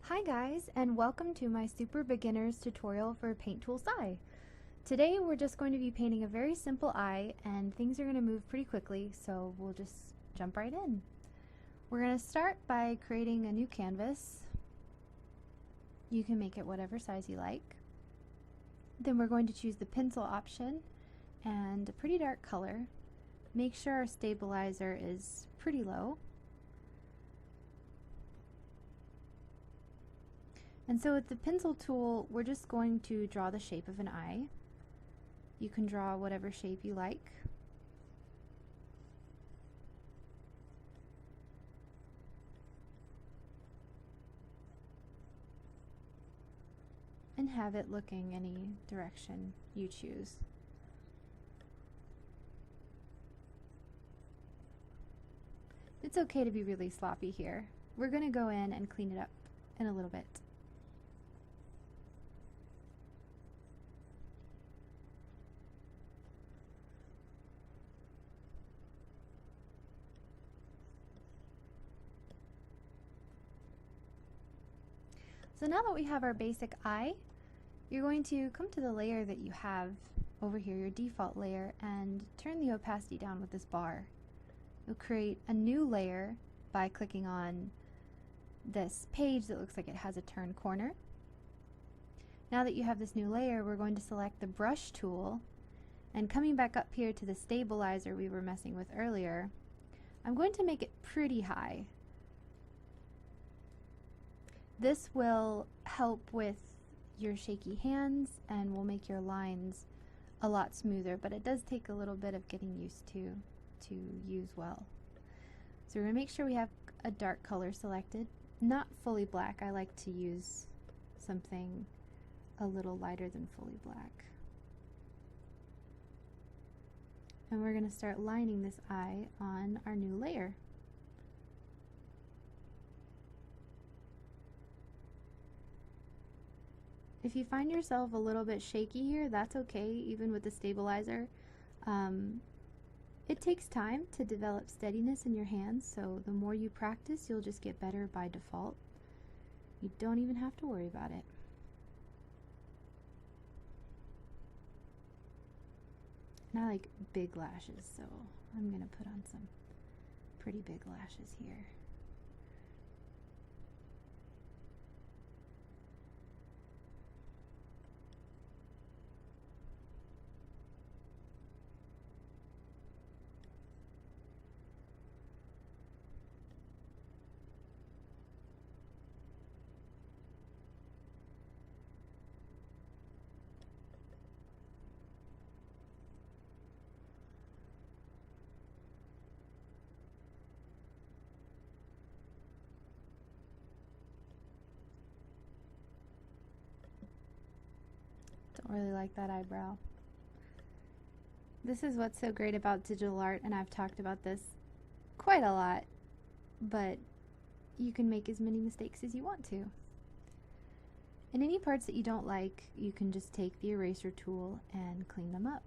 Hi guys, and welcome to my super beginners tutorial for Paint Tool SAI. Today we're just going to be painting a very simple eye, and things are going to move pretty quickly, so we'll just jump right in. We're going to start by creating a new canvas. You can make it whatever size you like. Then we're going to choose the pencil option and a pretty dark color. Make sure our stabilizer is pretty low. And so with the pencil tool, we're just going to draw the shape of an eye. You can draw whatever shape you like. And have it looking any direction you choose. It's okay to be really sloppy here. We're going to go in and clean it up in a little bit. So now that we have our basic eye, you're going to come to the layer that you have over here, your default layer, and turn the opacity down with this bar. You'll create a new layer by clicking on this page that looks like it has a turn corner. Now that you have this new layer, we're going to select the brush tool, and coming back up here to the stabilizer we were messing with earlier, I'm going to make it pretty high. This will help with your shaky hands and will make your lines a lot smoother, but it does take a little bit of getting used to use well. So we're going to make sure we have a dark color selected, not fully black. I like to use something a little lighter than fully black. And we're going to start lining this eye on our new layer. If you find yourself a little bit shaky here, that's okay, even with the stabilizer. It takes time to develop steadiness in your hands, so the more you practice, you'll just get better by default. You don't even have to worry about it. And I like big lashes, so I'm going to put on some pretty big lashes here. Don't really like that eyebrow. This is what's so great about digital art, and I've talked about this quite a lot, but you can make as many mistakes as you want to. And any parts that you don't like, you can just take the eraser tool and clean them up.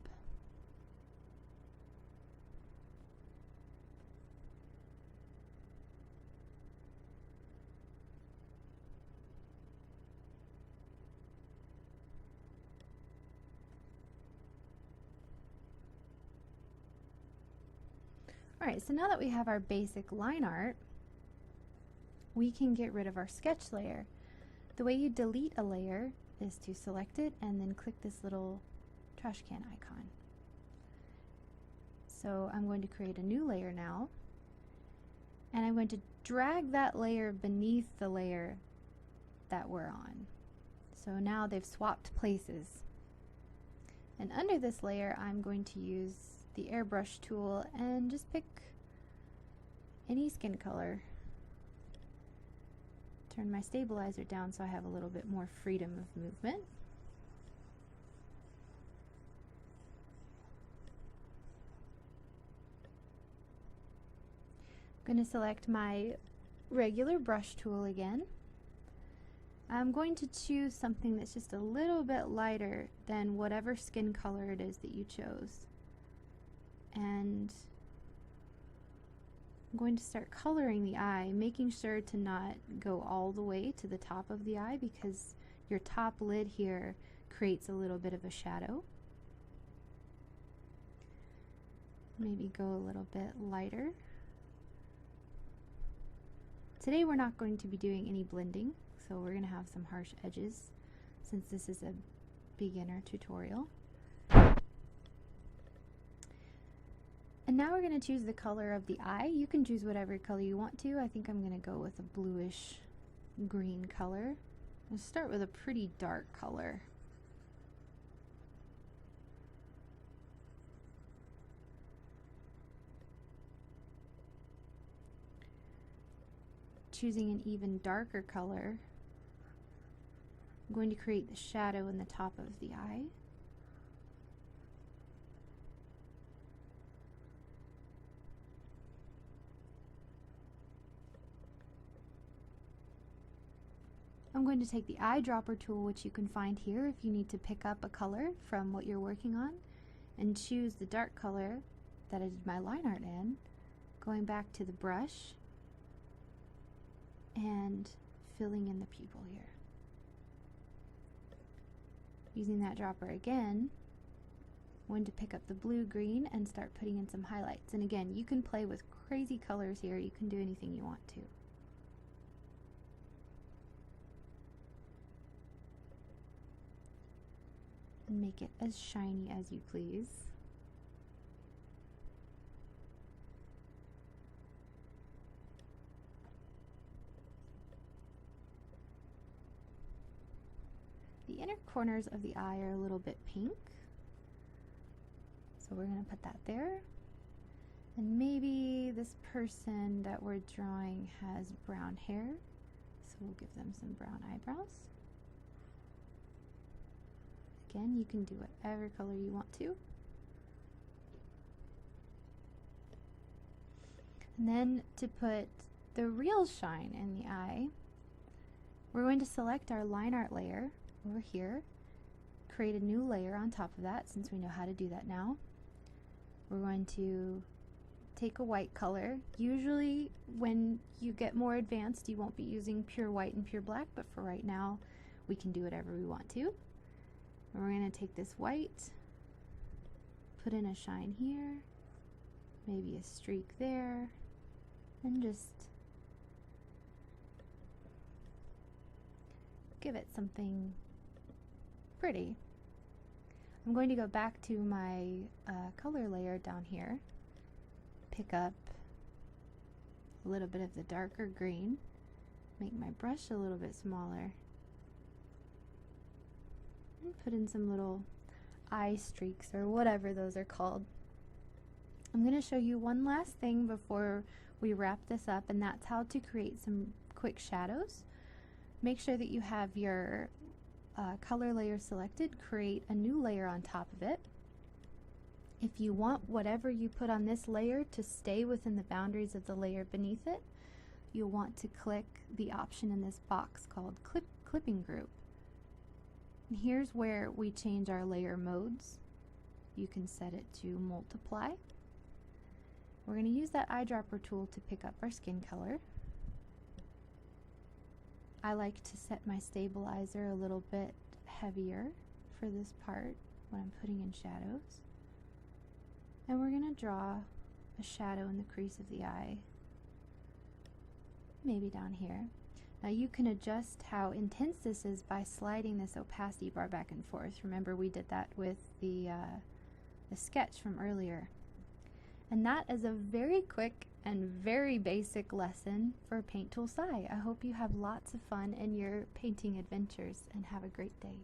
Alright, so now that we have our basic line art, we can get rid of our sketch layer. The way you delete a layer is to select it and then click this little trash can icon. So I'm going to create a new layer now, and I'm going to drag that layer beneath the layer that we're on. So now they've swapped places. And under this layer, I'm going to use the airbrush tool and just pick any skin color. Turn my stabilizer down so I have a little bit more freedom of movement. I'm going to select my regular brush tool again. I'm going to choose something that's just a little bit lighter than whatever skin color it is that you chose. And I'm going to start coloring the eye, making sure to not go all the way to the top of the eye because your top lid here creates a little bit of a shadow. Maybe go a little bit lighter. Today we're not going to be doing any blending, so we're going to have some harsh edges since this is a beginner tutorial. And now we're going to choose the color of the eye. You can choose whatever color you want to. I think I'm going to go with a bluish green color. We'll start with a pretty dark color. Choosing an even darker color, I'm going to create the shadow in the top of the eye. I'm going to take the eyedropper tool, which you can find here if you need to pick up a color from what you're working on, and choose the dark color that I did my line art in, going back to the brush and filling in the pupil here. Using that dropper again, I'm going to pick up the blue-green and start putting in some highlights. And again, you can play with crazy colors here. You can do anything you want to. And make it as shiny as you please. The inner corners of the eye are a little bit pink, so we're going to put that there. And maybe this person that we're drawing has brown hair, so we'll give them some brown eyebrows. Again, you can do whatever color you want to. And then to put the real shine in the eye, we're going to select our line art layer over here, create a new layer on top of that since we know how to do that now. We're going to take a white color. Usually when you get more advanced you won't be using pure white and pure black, but for right now we can do whatever we want to. And we're going to take this white, put in a shine here, maybe a streak there, and just give it something pretty. I'm going to go back to my color layer down here, pick up a little bit of the darker green, make my brush a little bit smaller, and put in some little eye streaks or whatever those are called. I'm going to show you one last thing before we wrap this up, and that's how to create some quick shadows. Make sure that you have your color layer selected, create a new layer on top of it. If you want whatever you put on this layer to stay within the boundaries of the layer beneath it, you'll want to click the option in this box called Clipping Group. And here's where we change our layer modes. You can set it to multiply. We're going to use that eyedropper tool to pick up our skin color. I like to set my stabilizer a little bit heavier for this part when I'm putting in shadows. And we're going to draw a shadow in the crease of the eye, maybe down here. Now you can adjust how intense this is by sliding this opacity bar back and forth. Remember we did that with the sketch from earlier. And that is a very quick and very basic lesson for Paint Tool SAI. I hope you have lots of fun in your painting adventures and have a great day.